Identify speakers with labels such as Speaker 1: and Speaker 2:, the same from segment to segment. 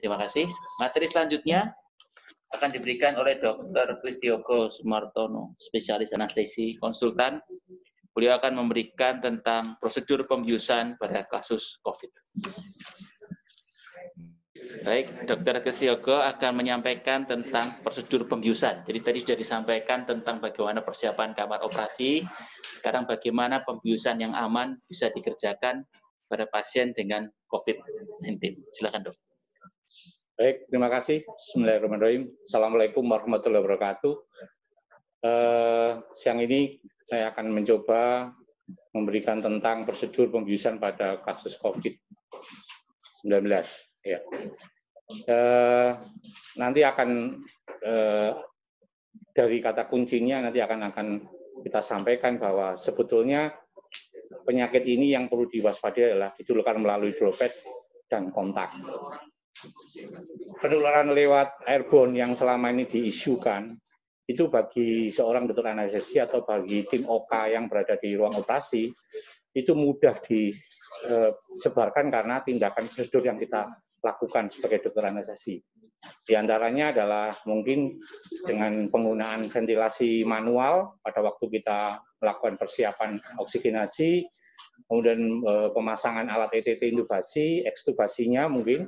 Speaker 1: Terima kasih. Materi selanjutnya akan diberikan oleh Dr. Kristiogo Sumartono, spesialis anestesi konsultan. Beliau akan memberikan tentang prosedur pembiusan pada kasus COVID. Baik, Dr. Kristiogo akan menyampaikan tentang prosedur pembiusan. Jadi tadi sudah disampaikan tentang bagaimana persiapan kamar operasi. Sekarang bagaimana pembiusan yang aman bisa dikerjakan pada pasien dengan COVID-19. Silakan, Dok.
Speaker 2: Baik, terima kasih. Bismillahirrahmanirrahim. Assalamualaikum warahmatullahi wabarakatuh. Siang ini saya akan mencoba memberikan tentang prosedur pembiusan pada kasus COVID-19. Ya. Nanti akan dari kata kuncinya nanti akan kita sampaikan bahwa sebetulnya penyakit ini yang perlu diwaspadai adalah ditularkan melalui droplet dan kontak. Penularan lewat airborne yang selama ini diisukan itu bagi seorang dokter anestesi atau bagi tim OK yang berada di ruang operasi itu mudah disebarkan karena tindakan prosedur yang kita lakukan sebagai dokter anestesi. Di antaranya adalah mungkin dengan penggunaan ventilasi manual pada waktu kita melakukan persiapan oksigenasi, kemudian pemasangan alat ETT intubasi, ekstubasinya mungkin,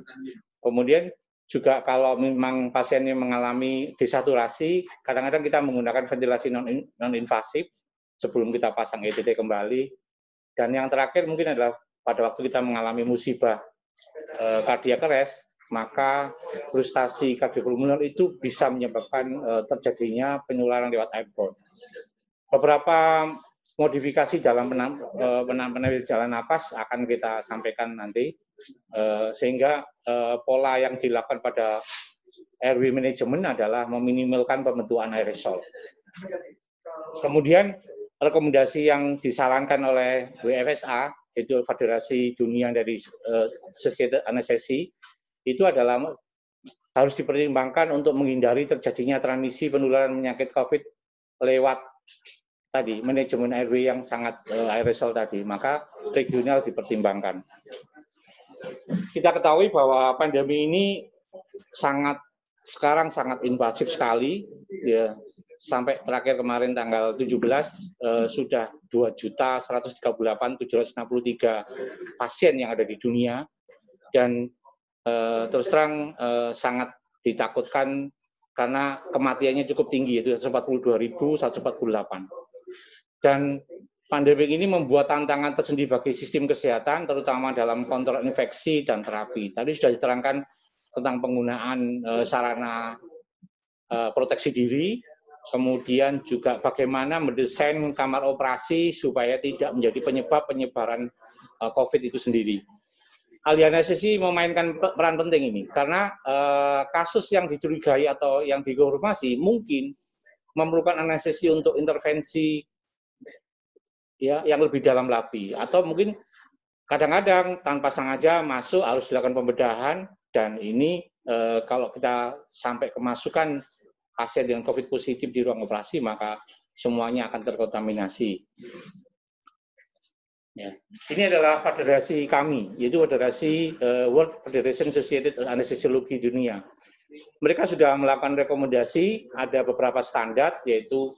Speaker 2: kemudian juga kalau memang pasiennya mengalami desaturasi, kadang-kadang kita menggunakan ventilasi non-invasif sebelum kita pasang ETT kembali. Dan yang terakhir mungkin adalah pada waktu kita mengalami musibah kardiak arrest, maka frustasi kardiopulmoner itu bisa menyebabkan terjadinya penularan lewat airborne. Beberapa modifikasi dalam penampilan jalan napas akan kita sampaikan nanti, sehingga pola yang dilakukan pada airway management adalah meminimalkan pembentukan aerosol. Kemudian rekomendasi yang disarankan oleh WFSA, yaitu Federasi Dunia dari Society Anestesi, itu adalah harus dipertimbangkan untuk menghindari terjadinya transmisi penularan penyakit COVID lewat tadi manajemen airway yang sangat aerosol tadi, maka regional dipertimbangkan. Kita ketahui bahwa pandemi ini sekarang sangat invasif sekali, ya. Sampai terakhir kemarin tanggal 17 sudah 2.138.763 pasien yang ada di dunia, dan terus terang sangat ditakutkan karena kematiannya cukup tinggi, yaitu 142.148. Dan pandemi ini membuat tantangan tersendiri bagi sistem kesehatan, terutama dalam kontrol infeksi dan terapi. Tadi sudah diterangkan tentang penggunaan sarana proteksi diri, kemudian juga bagaimana mendesain kamar operasi supaya tidak menjadi penyebab penyebaran COVID itu sendiri. Ahli anestesi memainkan peran penting ini, karena kasus yang dicurigai atau yang dikonfirmasi mungkin memerlukan anestesi untuk intervensi ya yang lebih dalam lagi, atau mungkin kadang-kadang tanpa sengaja masuk harus dilakukan pembedahan, dan ini kalau kita sampai kemasukan pasien dengan COVID positif di ruang operasi, maka semuanya akan terkontaminasi. Ya. Ini adalah federasi kami, yaitu federasi World Federation Society Anestesiologi Dunia. Mereka sudah melakukan rekomendasi, ada beberapa standar, yaitu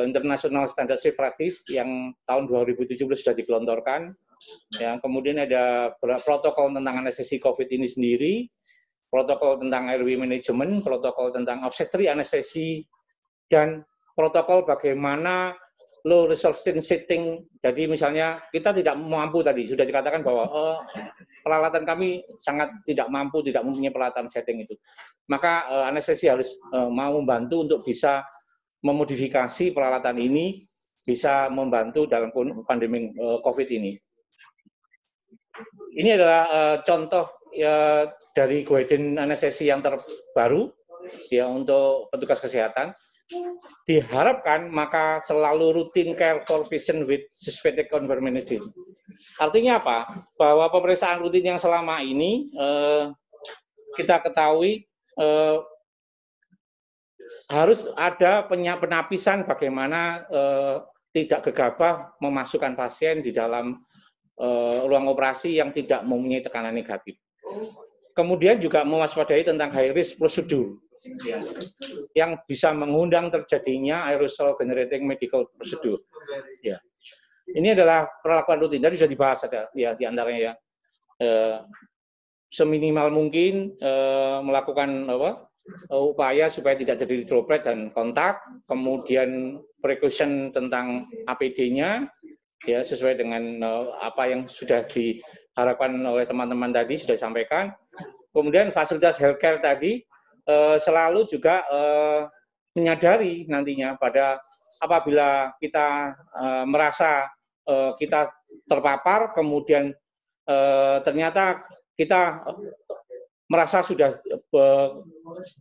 Speaker 2: International Standard Safe Practice yang tahun 2017 sudah digelontorkan. Ya, kemudian ada protokol tentang anestesi COVID ini sendiri, protokol tentang airway management, protokol tentang obstetri anestesi, dan protokol bagaimana low resolution setting. Jadi misalnya kita tidak mampu, tadi sudah dikatakan bahwa peralatan kami sangat tidak mampu, tidak mempunyai peralatan setting itu. Maka anestesi harus mau membantu untuk bisa memodifikasi peralatan ini, bisa membantu dalam pandemi COVID ini. Ini adalah contoh dari guidance anestesi yang terbaru ya untuk petugas kesehatan. Diharapkan maka selalu rutin care for patient with suspected COVID-19. Artinya apa? Bahwa pemeriksaan rutin yang selama ini kita ketahui harus ada penapisan bagaimana tidak gegabah memasukkan pasien di dalam ruang operasi yang tidak mempunyai tekanan negatif. Kemudian juga mewaspadai tentang high risk prosedur yang bisa mengundang terjadinya aerosol generating medical procedure. Ya. Ini adalah perlakuan rutin. Tadi sudah dibahas ada ya di antaranya ya. Seminimal mungkin melakukan upaya supaya tidak terjadi droplet dan kontak, kemudian precaution tentang APD-nya ya sesuai dengan apa yang sudah diharapkan oleh teman-teman tadi sudah disampaikan. Kemudian fasilitas healthcare tadi selalu juga menyadari nantinya pada apabila kita merasa kita terpapar, kemudian ternyata kita merasa sudah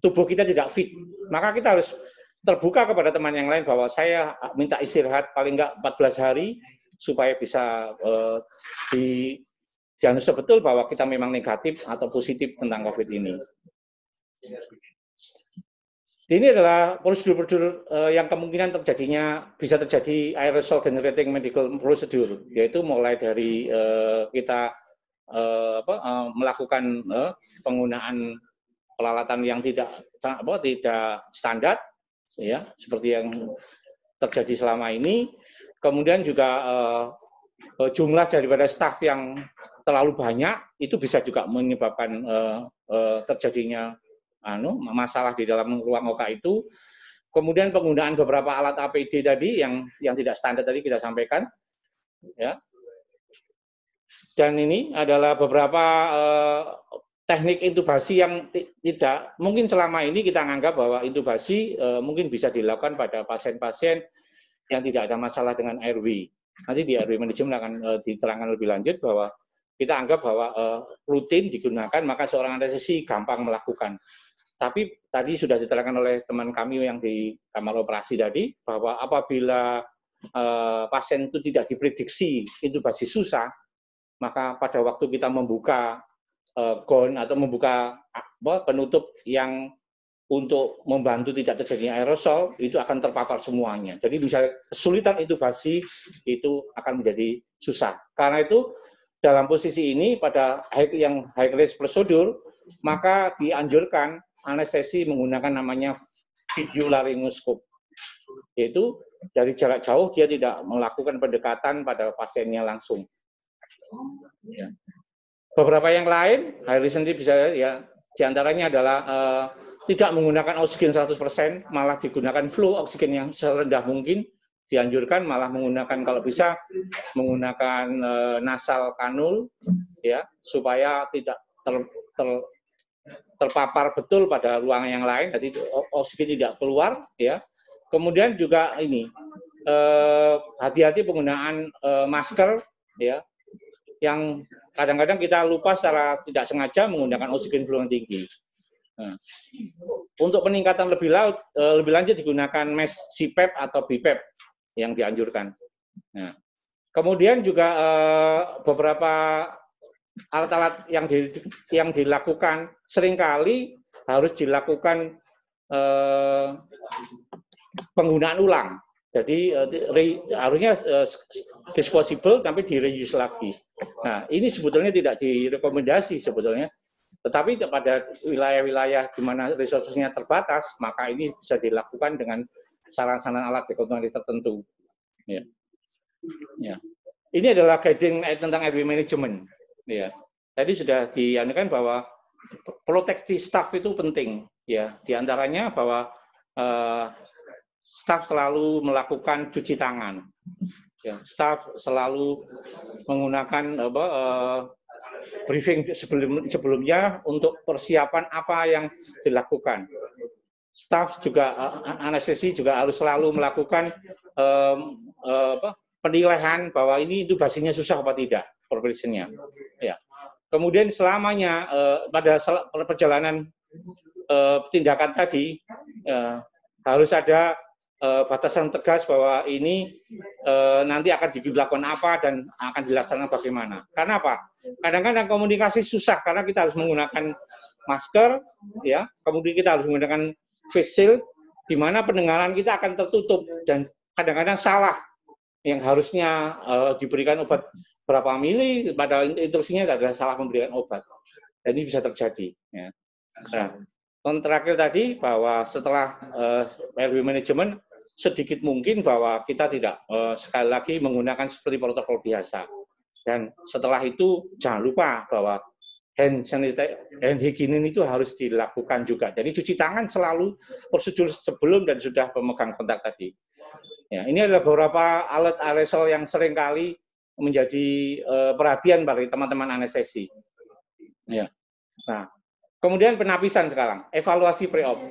Speaker 2: tubuh kita tidak fit, maka kita harus terbuka kepada teman yang lain bahwa saya minta istirahat paling enggak 14 hari supaya bisa didiagnosa betul bahwa kita memang negatif atau positif tentang COVID ini. Ini adalah prosedur-prosedur yang kemungkinan bisa terjadi aerosol generating medical procedure, yaitu mulai dari kita melakukan penggunaan peralatan yang tidak standar, ya seperti yang terjadi selama ini. Kemudian juga jumlah daripada staf yang terlalu banyak itu bisa juga menyebabkan terjadinya masalah di dalam ruang OK itu. Kemudian penggunaan beberapa alat APD tadi yang tidak standar tadi kita sampaikan, ya. Dan ini adalah beberapa teknik intubasi yang tidak mungkin selama ini kita anggap bahwa intubasi mungkin bisa dilakukan pada pasien-pasien yang tidak ada masalah dengan airway. Nanti di airway management akan diterangkan lebih lanjut bahwa kita anggap bahwa rutin digunakan maka seorang anestesi gampang melakukan. Tapi tadi sudah diterangkan oleh teman kami yang di kamar operasi tadi bahwa apabila pasien itu tidak diprediksi intubasi susah, maka pada waktu kita membuka gown atau membuka penutup yang untuk membantu tidak terjadinya aerosol, itu akan terpapar semuanya. Jadi misalnya kesulitan intubasi itu akan menjadi susah. Karena itu dalam posisi ini pada high risk prosedur, maka dianjurkan anestesi menggunakan namanya video laryngoscope. Yaitu dari jarak jauh dia tidak melakukan pendekatan pada pasiennya langsung. Ya. Beberapa yang lain, high risk nanti bisa ya, diantaranya adalah tidak menggunakan oksigen 100%, malah digunakan flow oksigen yang serendah mungkin, dianjurkan malah menggunakan kalau bisa menggunakan nasal kanul, ya supaya tidak terpapar betul pada ruangan yang lain, jadi oksigen tidak keluar, ya. Kemudian juga ini hati-hati penggunaan masker, ya, yang kadang-kadang kita lupa secara tidak sengaja menggunakan oksigen flow yang tinggi. Nah, untuk peningkatan lebih lanjut digunakan mesh CPAP atau BiPAP yang dianjurkan. Nah, kemudian juga beberapa alat-alat yang dilakukan seringkali harus dilakukan penggunaan ulang. Jadi harusnya disposable tapi di-reuse lagi. Nah, ini sebetulnya tidak direkomendasi sebetulnya. Tetapi pada wilayah-wilayah di mana resource-nya terbatas, maka ini bisa dilakukan dengan saran-saran alat dekontaminasi tertentu. Ya. Ya. Ini adalah guiding tentang airway management. Ya. Tadi sudah dianukan bahwa proteksi staff itu penting. Ya. Di antaranya bahwa staff selalu melakukan cuci tangan. Ya. Staff selalu menggunakan briefing sebelumnya untuk persiapan apa yang dilakukan. Staf juga anestesi juga harus selalu melakukan penilaian bahwa ini intubasinya susah apa tidak, preparation-nya. Ya. Kemudian selamanya pada perjalanan tindakan tadi harus ada batasan tegas bahwa ini nanti akan dilakukan apa dan akan dilaksanakan bagaimana. Karena apa? Kadang-kadang komunikasi susah karena kita harus menggunakan masker, ya. Kemudian kita harus menggunakan face shield, di mana pendengaran kita akan tertutup dan kadang-kadang salah. Yang harusnya diberikan obat berapa mili, pada instruksinya adalah salah memberikan obat. Dan ini bisa terjadi. Ya. Nah, yang terakhir tadi bahwa setelah airway management sedikit mungkin bahwa kita tidak sekali lagi menggunakan seperti protokol biasa. Dan setelah itu jangan lupa bahwa hand hygiene itu harus dilakukan juga. Jadi cuci tangan selalu prosedur sebelum dan sudah pemegang kontak tadi. Ya, ini adalah beberapa alat aerosol yang seringkali menjadi perhatian bagi teman-teman anestesi. Ya. Nah, kemudian penapisan sekarang, evaluasi pre-op.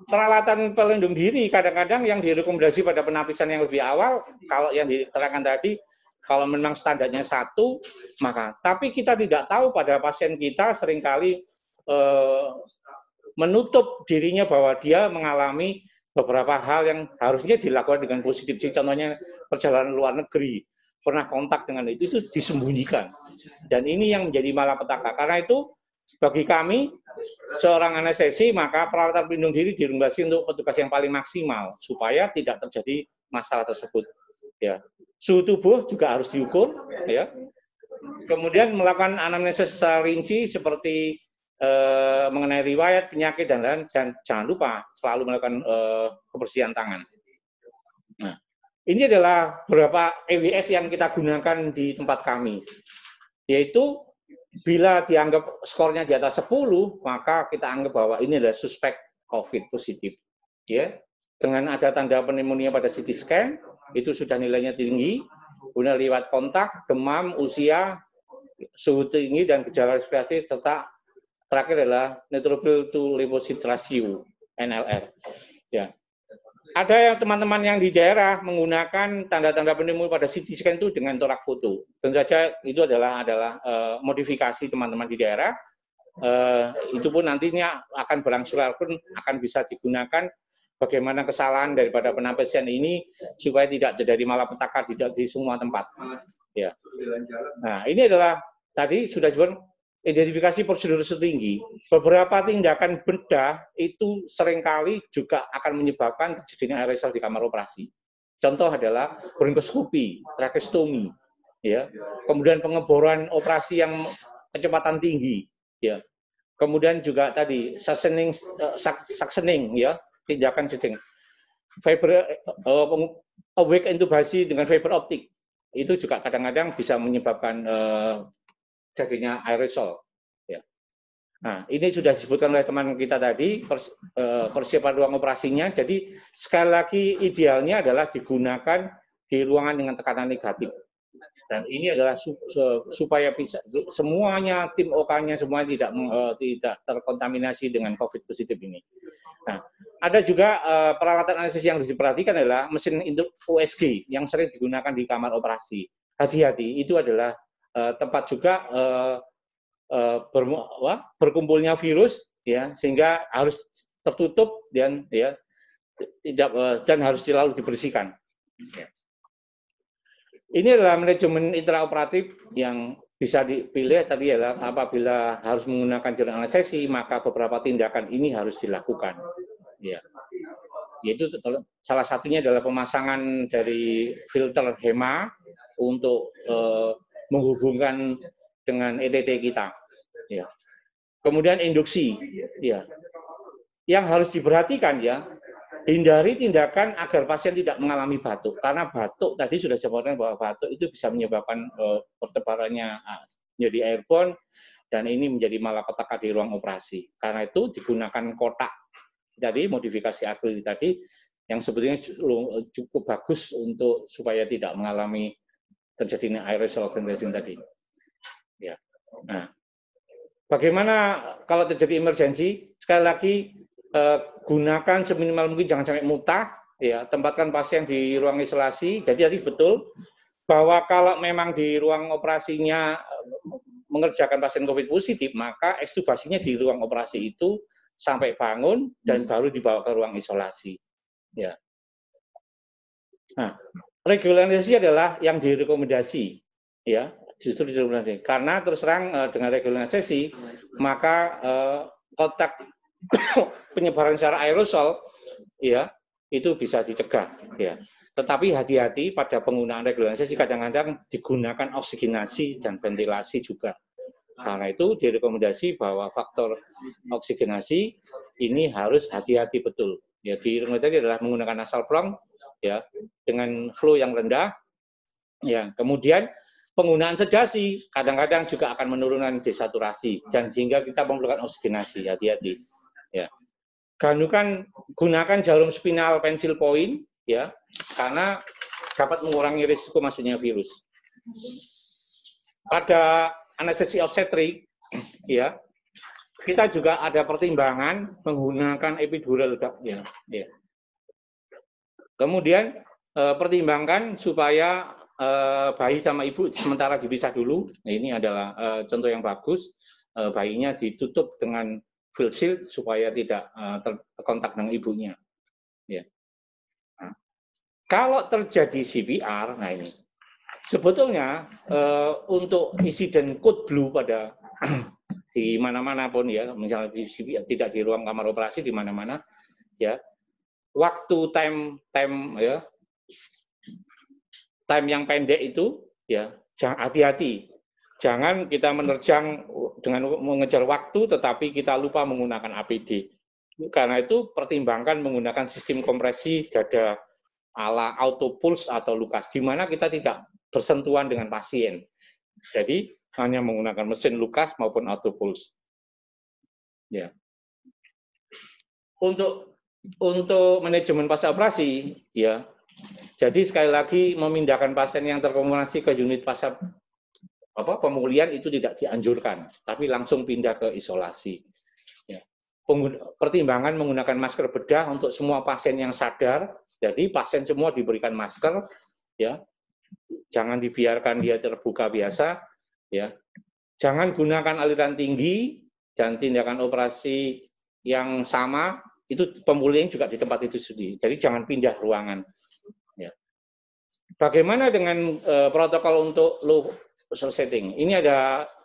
Speaker 2: Peralatan pelindung diri kadang-kadang yang direkomendasi pada penapisan yang lebih awal, kalau yang diterangkan tadi, kalau memang standarnya 1, maka. Tapi kita tidak tahu pada pasien kita seringkali menutup dirinya bahwa dia mengalami beberapa hal yang harusnya dilakukan dengan positif. Contohnya perjalanan luar negeri, pernah kontak dengan itu disembunyikan. Dan ini yang menjadi malapetaka. Karena itu bagi kami, seorang anestesi, maka peralatan pelindung diri direkomendasi untuk petugas yang paling maksimal supaya tidak terjadi masalah tersebut. Ya. Suhu tubuh juga harus diukur, ya. Kemudian melakukan anamnesis secara rinci seperti mengenai riwayat penyakit dan lain, dan jangan lupa selalu melakukan kebersihan tangan. Nah, ini adalah beberapa EWS yang kita gunakan di tempat kami, yaitu bila dianggap skornya di atas 10, maka kita anggap bahwa ini adalah suspek COVID positif. Ya, dengan ada tanda pneumonia pada CT scan, itu sudah nilainya tinggi, kemudian riwayat kontak, demam, usia, suhu tinggi, dan gejala respirasi, serta terakhir adalah neutrophil to lymphocyte ratio, NLR. Ya. Ada yang teman-teman yang di daerah menggunakan tanda-tanda pneumonia pada CT scan itu dengan torak foto. Tentu saja itu adalah modifikasi teman-teman di daerah. Itu pun nantinya akan berangsur pun akan bisa digunakan bagaimana kesalahan daripada penapisan ini supaya tidak terjadi malapetaka di semua tempat. Ya. Nah, ini adalah tadi sudah disebut identifikasi prosedur setinggi. Beberapa tindakan bedah itu seringkali juga akan menyebabkan terjadinya aerosol di kamar operasi. Contoh adalah bronkoskopi, tracheostomi, ya. Kemudian pengeboran operasi yang kecepatan tinggi, ya. Kemudian juga tadi suctioning, ya, tindakan sedang. Fiber awake intubasi dengan fiber optik itu juga kadang-kadang bisa menyebabkan jadinya aerosol. Ya. Nah, ini sudah disebutkan oleh teman kita tadi, persiapan ruang operasinya. Jadi, sekali lagi idealnya adalah digunakan di ruangan dengan tekanan negatif. Dan ini adalah supaya bisa semuanya, tim OK-nya semuanya tidak terkontaminasi dengan COVID positif ini. Nah, ada juga peralatan anestesi yang harus diperhatikan adalah mesin USG yang sering digunakan di kamar operasi. Hati-hati, itu adalah tempat juga berkumpulnya virus, ya, sehingga harus tertutup dan ya dan harus selalu dibersihkan. Ya. Ini adalah manajemen intraoperatif yang bisa dipilih tadi adalah apabila harus menggunakan jarum anestesi, maka beberapa tindakan ini harus dilakukan. Ya. Yaitu salah satunya adalah pemasangan dari filter HEMA untuk menghubungkan dengan ETT kita. Ya. Kemudian induksi, ya. Yang harus diperhatikan, ya, hindari tindakan agar pasien tidak mengalami batuk, karena batuk tadi sudah disebutkan bahwa batuk itu bisa menyebabkan pertebarannya menjadi airborne dan ini menjadi malapetaka di ruang operasi. Karena itu digunakan kotak tadi, modifikasi akrilik tadi yang sebetulnya cukup bagus untuk supaya tidak mengalami terjadinya aerosol condensing tadi. Ya. Nah, bagaimana kalau terjadi emergensi? Sekali lagi gunakan seminimal mungkin, jangan sampai muntah. Ya, tempatkan pasien di ruang isolasi. Jadi betul bahwa kalau memang di ruang operasinya mengerjakan pasien COVID positif, maka ekstubasinya di ruang operasi itu sampai bangun dan baru dibawa ke ruang isolasi. Ya. Nah, regulasi adalah yang direkomendasi, ya, justru direkomendasi. Karena terus terang dengan regulasi, maka kontak penyebaran secara aerosol, ya, itu bisa dicegah, ya. Tetapi hati-hati pada penggunaan regulasi, kadang-kadang digunakan oksigenasi dan ventilasi juga. Karena itu direkomendasi bahwa faktor oksigenasi ini harus hati-hati betul. Ya, direkomendasi adalah menggunakan nasal plong ya dengan flow yang rendah. Ya, kemudian penggunaan sedasi kadang-kadang juga akan menurunkan desaturasi dan sehingga kita memerlukan oksigenasi. Hati-hati. Ya. Gunakan jarum spinal pensil point ya karena dapat mengurangi risiko masuknya virus. Pada anestesi obstetrik ya kita juga ada pertimbangan menggunakan epidural ya. Kemudian pertimbangkan supaya bayi sama ibu sementara dipisah dulu. Nah, ini adalah contoh yang bagus. Bayinya ditutup dengan full shield supaya tidak terkontak dengan ibunya. Ya. Nah, kalau terjadi CPR, nah ini sebetulnya untuk insiden code blue pada di mana-mana pun ya, misalnya di CPR, tidak di ruang kamar operasi di mana-mana, ya waktu time yang pendek itu ya hati-hati. Jangan kita menerjang dengan mengejar waktu, tetapi kita lupa menggunakan APD. Karena itu pertimbangkan menggunakan sistem kompresi dada ala autopulse atau Lucas, di mana kita tidak bersentuhan dengan pasien. Jadi hanya menggunakan mesin Lucas maupun autopulse. Ya. Untuk manajemen pasca operasi, ya. Jadi sekali lagi memindahkan pasien yang terkonfirmasi ke unit pasca pemulihan itu tidak dianjurkan, tapi langsung pindah ke isolasi. Ya. Pertimbangan menggunakan masker bedah untuk semua pasien yang sadar. Jadi pasien semua diberikan masker, ya. Jangan dibiarkan dia terbuka biasa, ya. Jangan gunakan aliran tinggi dan tindakan operasi yang sama itu pemulihan juga di tempat itu sendiri. Jadi jangan pindah ruangan. Ya. Bagaimana dengan protokol untuk low setting? Ini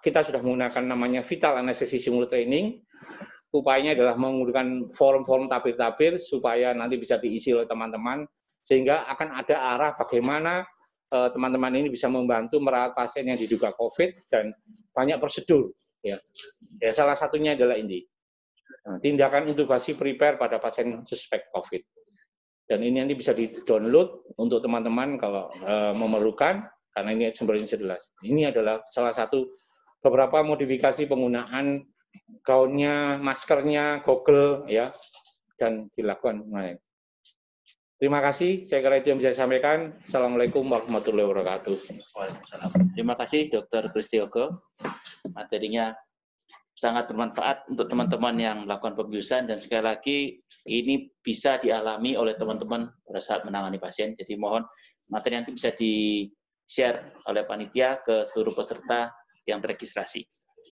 Speaker 2: kita sudah menggunakan namanya Vital Anesthesia Simulator Training. Upayanya adalah menggunakan forum-forum tabir-tabir supaya nanti bisa diisi oleh teman-teman, sehingga akan ada arah bagaimana teman-teman ini bisa membantu merawat pasien yang diduga COVID dan banyak prosedur. Ya, salah satunya adalah ini. Tindakan intubasi prepare pada pasien suspek COVID. Dan ini nanti bisa di-download untuk teman-teman kalau memerlukan, karena ini sumbernya jelas. Ini adalah salah satu beberapa modifikasi penggunaan gaunnya, maskernya, goggle, ya, dan dilakukan. Terima kasih, saya kira itu yang bisa saya sampaikan. Assalamualaikum warahmatullahi wabarakatuh.
Speaker 1: Waalaikumsalam. Terima kasih, Dr. Kristiogo. Materinya sangat bermanfaat untuk teman-teman yang melakukan pembiusan, dan sekali lagi ini bisa dialami oleh teman-teman pada saat menangani pasien. Jadi mohon materi nanti bisa di-share oleh panitia ke seluruh peserta yang teregistrasi.